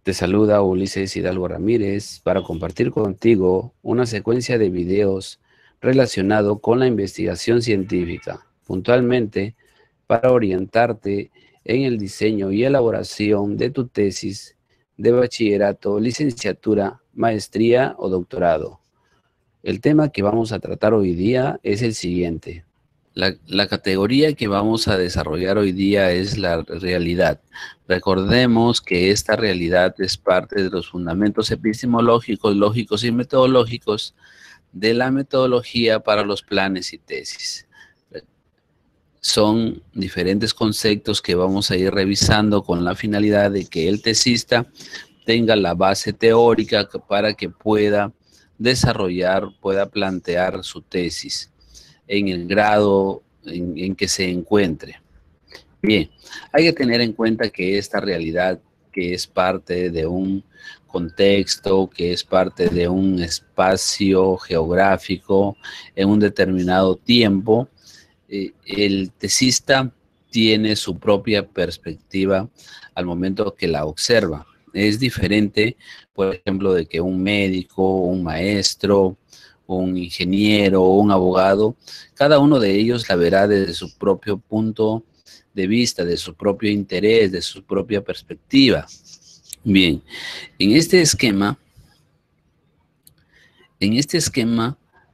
Te saluda Ulises Hidalgo Ramírez para compartir contigo una secuencia de videos relacionado con la investigación científica, puntualmente para orientarte en el diseño y elaboración de tu tesis de bachillerato, licenciatura, maestría o doctorado. El tema que vamos a tratar hoy día es el siguiente. La categoría que vamos a desarrollar hoy día es la realidad. Recordemos que esta realidad es parte de los fundamentos epistemológicos, lógicos y metodológicos de la metodología para los planes y tesis. Son diferentes conceptos que vamos a ir revisando con la finalidad de que el tesista tenga la base teórica para que pueda desarrollar, pueda plantear su tesis en el grado en que se encuentre. Bien, hay que tener en cuenta que esta realidad, que es parte de un contexto, que es parte de un espacio geográfico en un determinado tiempo, el tesista tiene su propia perspectiva al momento que la observa. Es diferente, por ejemplo, de que un médico, un maestro, un ingeniero o un abogado, cada uno de ellos la verá desde su propio punto de vista, de su propio interés, de su propia perspectiva. Bien, en este esquema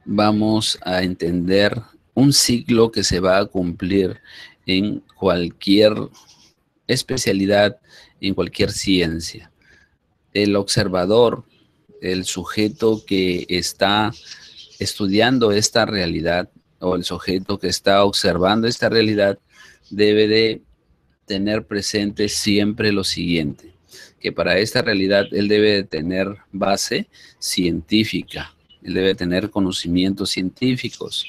vamos a entender un ciclo que se va a cumplir en cualquier especialidad, en cualquier ciencia. El observador, el sujeto que está estudiando esta realidad o el sujeto que está observando esta realidad debe de tener presente siempre lo siguiente, que para esta realidad él debe de tener base científica, él debe tener conocimientos científicos.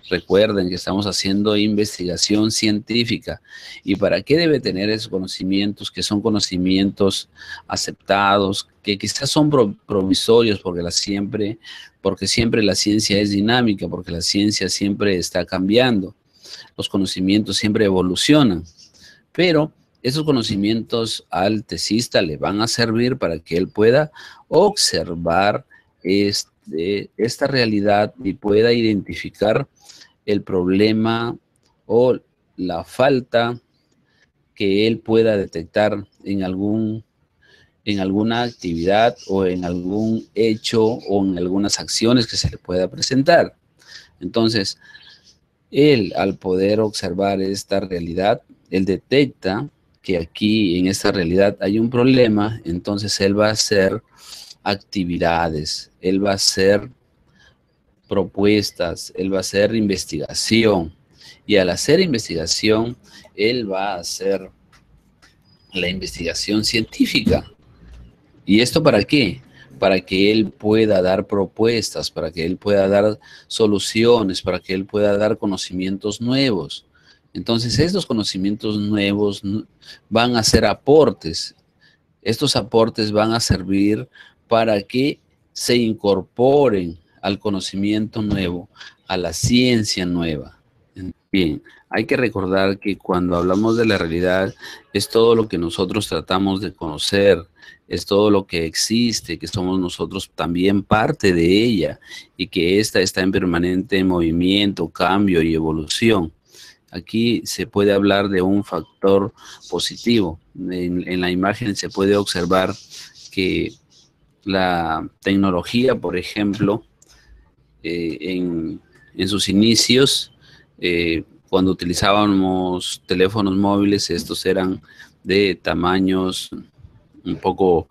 Recuerden que estamos haciendo investigación científica. ¿Y para qué debe tener esos conocimientos? Que son conocimientos aceptados, que quizás son provisorios porque siempre la ciencia es dinámica, porque la ciencia siempre está cambiando. Los conocimientos siempre evolucionan. Pero esos conocimientos al tesista le van a servir para que él pueda observar esta realidad y pueda identificar el problema o la falta que él pueda detectar en alguna actividad o en algún hecho o en algunas acciones que se le pueda presentar. Entonces, él, al poder observar esta realidad, él detecta que aquí en esta realidad hay un problema, entonces él va a hacer actividades, él va a hacer propuestas, él va a hacer investigación. Y al hacer investigación, él va a hacer la investigación científica. ¿Y esto para qué? Para que él pueda dar propuestas, para que él pueda dar soluciones, para que él pueda dar conocimientos nuevos. Entonces, estos conocimientos nuevos van a ser aportes. Estos aportes van a servir para que se incorporen al conocimiento nuevo, a la ciencia nueva. Bien, hay que recordar que cuando hablamos de la realidad es todo lo que nosotros tratamos de conocer, es todo lo que existe, que somos nosotros también parte de ella y que ésta está en permanente movimiento, cambio y evolución. Aquí se puede hablar de un factor positivo. En la imagen se puede observar que la tecnología, por ejemplo, en sus inicios, cuando utilizábamos teléfonos móviles, estos eran de tamaños un poco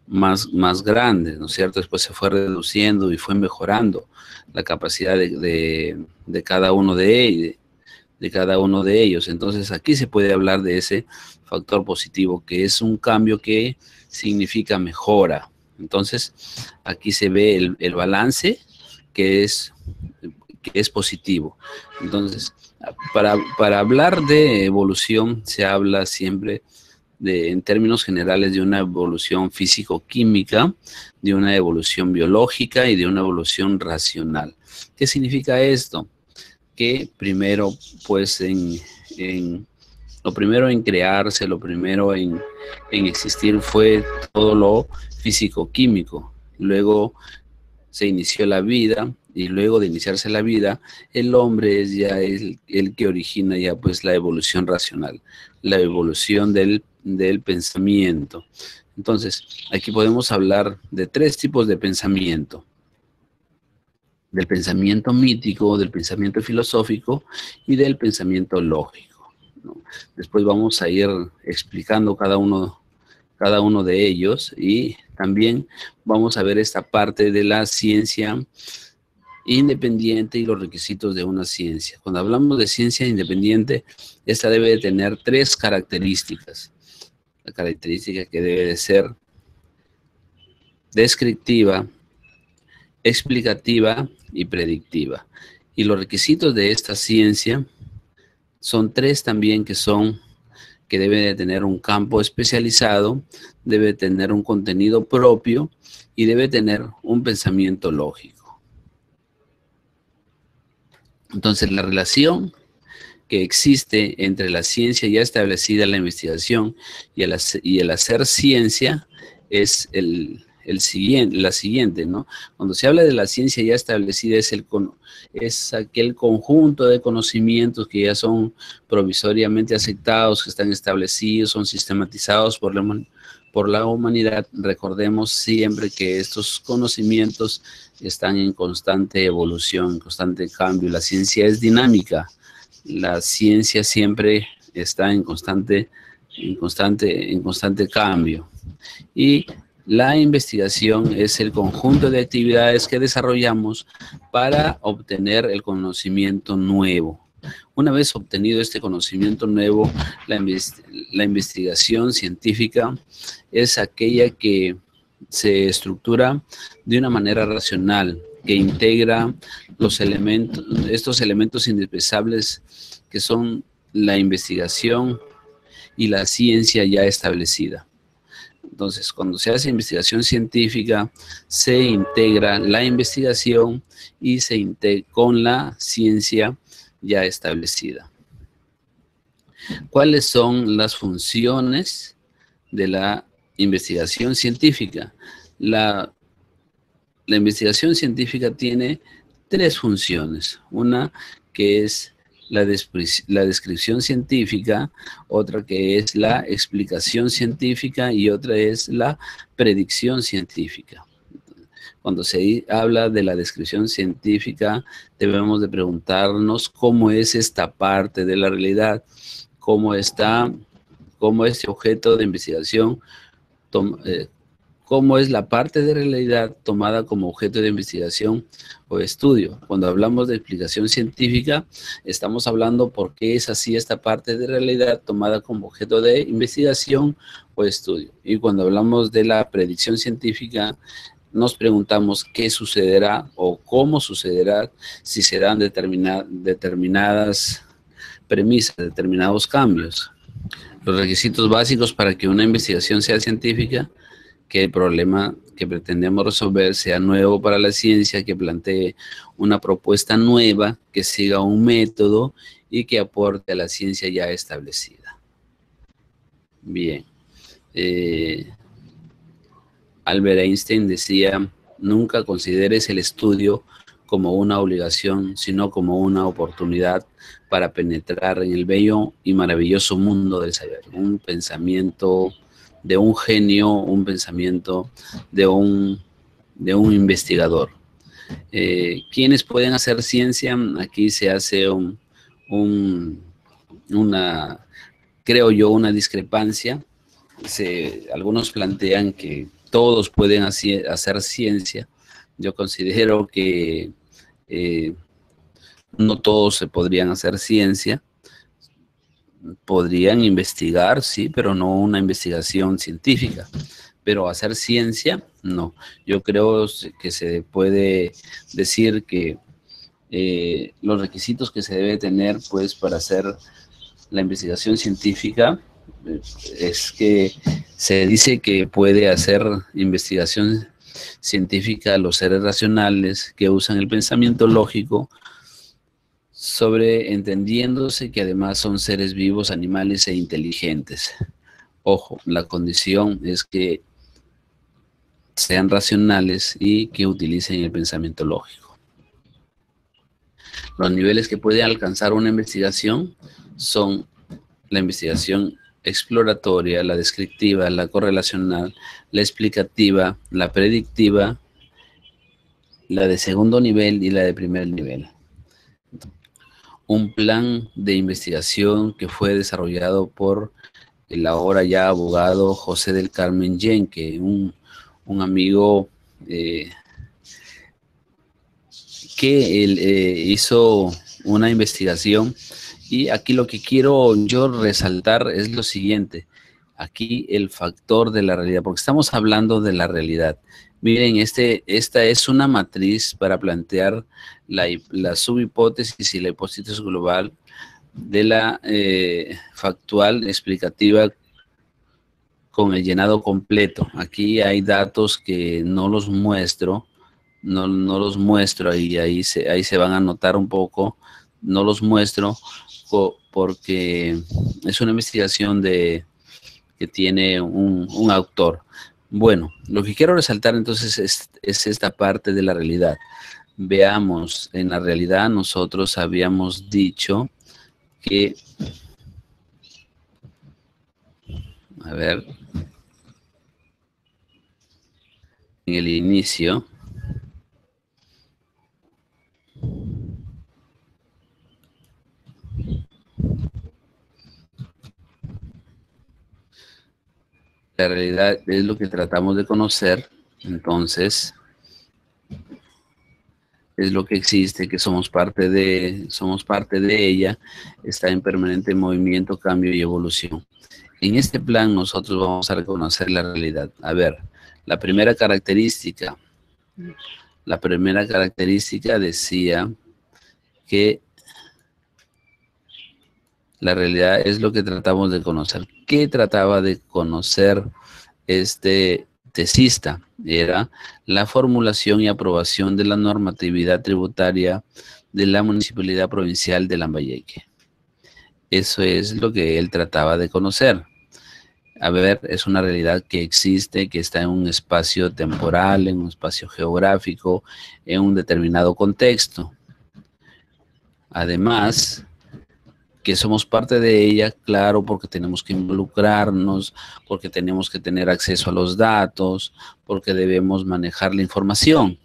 más grandes, ¿no es cierto? Después se fue reduciendo y fue mejorando la capacidad de cada uno de ellos. Entonces aquí se puede hablar de ese factor positivo, que es un cambio que significa mejora. Entonces aquí se ve el balance que es positivo. Entonces, para hablar de evolución se habla siempre en términos generales de una evolución físico-química, de una evolución biológica y de una evolución racional. ¿Qué significa esto? Que primero, pues en Lo primero en crearse, lo primero en existir fue todo lo físico-químico. Luego se inició la vida y luego de iniciarse la vida, el hombre es ya el que origina ya pues la evolución racional, la evolución del pensamiento. Entonces, aquí podemos hablar de tres tipos de pensamiento: del pensamiento mítico, del pensamiento filosófico y del pensamiento lógico, ¿no? Después vamos a ir explicando cada uno de ellos, y también vamos a ver esta parte de la ciencia independiente y los requisitos de una ciencia. Cuando hablamos de ciencia independiente, esta debe de tener tres características. La característica que debe de ser descriptiva, explicativa y predictiva. Y los requisitos de esta ciencia son tres también, que debe de tener un campo especializado, debe tener un contenido propio y debe tener un pensamiento lógico. Entonces, la relación que existe entre la ciencia ya establecida, la investigación y el hacer ciencia es la siguiente, ¿no? Cuando se habla de la ciencia ya establecida es aquel conjunto de conocimientos que ya son provisoriamente aceptados, que están establecidos, son sistematizados por la humanidad. Recordemos siempre que estos conocimientos están en constante evolución, en constante cambio. La ciencia es dinámica. La ciencia siempre está en constante cambio. Y la investigación es el conjunto de actividades que desarrollamos para obtener el conocimiento nuevo. Una vez obtenido este conocimiento nuevo, la investigación científica es aquella que se estructura de una manera racional, que integra estos elementos indispensables que son la investigación y la ciencia ya establecida. Entonces, cuando se hace investigación científica, se integra la investigación y se integra con la ciencia ya establecida. ¿Cuáles son las funciones de la investigación científica? La investigación científica tiene tres funciones. Una que es la descripción científica, otra que es la explicación científica y otra es la predicción científica. Cuando se habla de la descripción científica, debemos de preguntarnos cómo es esta parte de la realidad, cómo este objeto de investigación cómo es la parte de realidad tomada como objeto de investigación o estudio. Cuando hablamos de explicación científica, estamos hablando por qué es así esta parte de realidad tomada como objeto de investigación o estudio. Y cuando hablamos de la predicción científica, nos preguntamos qué sucederá o cómo sucederá si se dan determinadas premisas, determinados cambios. Los requisitos básicos para que una investigación sea científica: que el problema que pretendemos resolver sea nuevo para la ciencia, que plantee una propuesta nueva, que siga un método y que aporte a la ciencia ya establecida. Bien. Albert Einstein decía: nunca consideres el estudio como una obligación, sino como una oportunidad para penetrar en el bello y maravilloso mundo del saber. Un pensamiento de un genio, un pensamiento de un investigador. ¿Quiénes pueden hacer ciencia? Aquí se hace creo yo, una discrepancia. Algunos plantean que todos pueden hacer ciencia. Yo considero que no todos se podrían hacer ciencia. Podrían investigar, sí, pero no una investigación científica. Pero hacer ciencia, no. Yo creo que se puede decir que los requisitos que se debe tener, pues, para hacer la investigación científica es que se dice que puede hacer investigación científica los seres racionales que usan el pensamiento lógico, sobreentendiéndose que además son seres vivos, animales e inteligentes. Ojo, la condición es que sean racionales y que utilicen el pensamiento lógico. Los niveles que puede alcanzar una investigación son la investigación exploratoria, la descriptiva, la correlacional, la explicativa, la predictiva, la de segundo nivel y la de primer nivel. Un plan de investigación que fue desarrollado por el ahora ya abogado José del Carmen Yenque, un amigo que él hizo una investigación, y aquí lo que quiero yo resaltar es lo siguiente. Aquí el factor de la realidad, porque estamos hablando de la realidad. Miren, esta es una matriz para plantear la subhipótesis y la hipótesis global de la factual explicativa con el llenado completo. Aquí hay datos que no los muestro, no los muestro, y ahí se van a notar un poco, no los muestro porque es una investigación que tiene un autor. Bueno, lo que quiero resaltar entonces es esta parte de la realidad. Veamos, en la realidad nosotros habíamos dicho que, a ver, en el inicio, la realidad es lo que tratamos de conocer, entonces es lo que existe, que somos parte de ella, está en permanente movimiento, cambio y evolución. En este plan nosotros vamos a reconocer la realidad. A ver, la primera característica decía que la realidad es lo que tratamos de conocer. ¿Qué trataba de conocer este tesista? Era la formulación y aprobación de la normatividad tributaria de la Municipalidad Provincial de Lambayeque. Eso es lo que él trataba de conocer. A ver, es una realidad que existe, que está en un espacio temporal, en un espacio geográfico, en un determinado contexto. Además, que somos parte de ella, claro, porque tenemos que involucrarnos, porque tenemos que tener acceso a los datos, porque debemos manejar la información.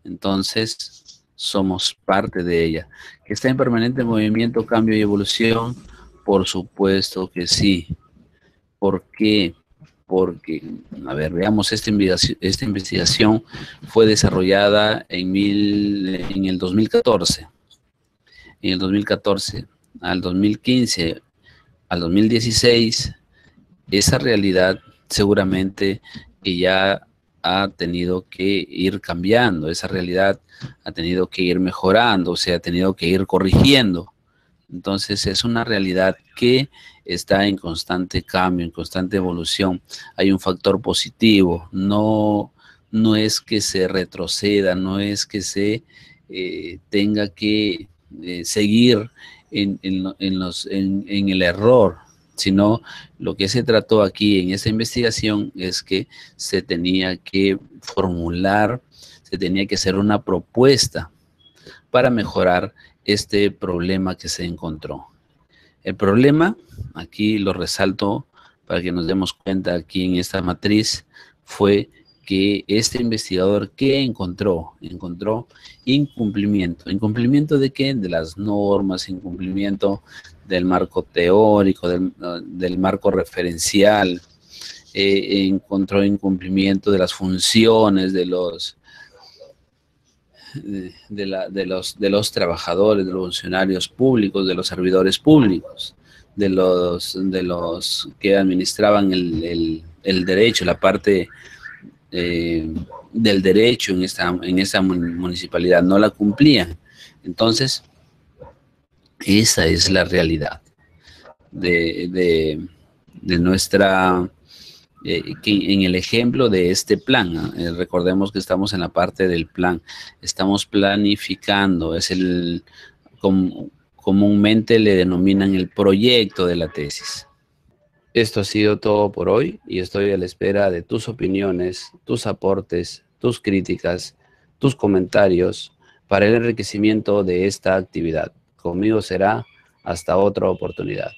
Entonces, somos parte de ella. ¿Que está en permanente movimiento, cambio y evolución? Por supuesto que sí. ¿Por qué? Porque, a ver, veamos, esta investigación fue desarrollada en el 2014. En el 2014, al 2015, al 2016, esa realidad seguramente que ya ha tenido que ir cambiando, esa realidad ha tenido que ir mejorando, o sea, ha tenido que ir corrigiendo. Entonces es una realidad que está en constante cambio, en constante evolución. Hay un factor positivo, no es que se retroceda, no es que se tenga que seguir en el error, sino lo que se trató aquí en esta investigación es que se tenía que formular, se tenía que hacer una propuesta para mejorar este problema que se encontró. El problema, aquí lo resalto para que nos demos cuenta aquí en esta matriz, fue que este investigador, ¿qué encontró? Encontró incumplimiento. ¿Incumplimiento de qué? De las normas, incumplimiento del marco teórico, del marco referencial, encontró incumplimiento de las funciones de los trabajadores, de los funcionarios públicos, de los servidores públicos, de los que administraban el derecho, la parte del derecho en esta municipalidad, no la cumplían. Entonces, esa es la realidad de nuestra... que en el ejemplo de este plan, recordemos que estamos en la parte del plan, estamos planificando, comúnmente le denominan el proyecto de la tesis. Esto ha sido todo por hoy y estoy a la espera de tus opiniones, tus aportes, tus críticas, tus comentarios para el enriquecimiento de esta actividad. Conmigo será hasta otra oportunidad.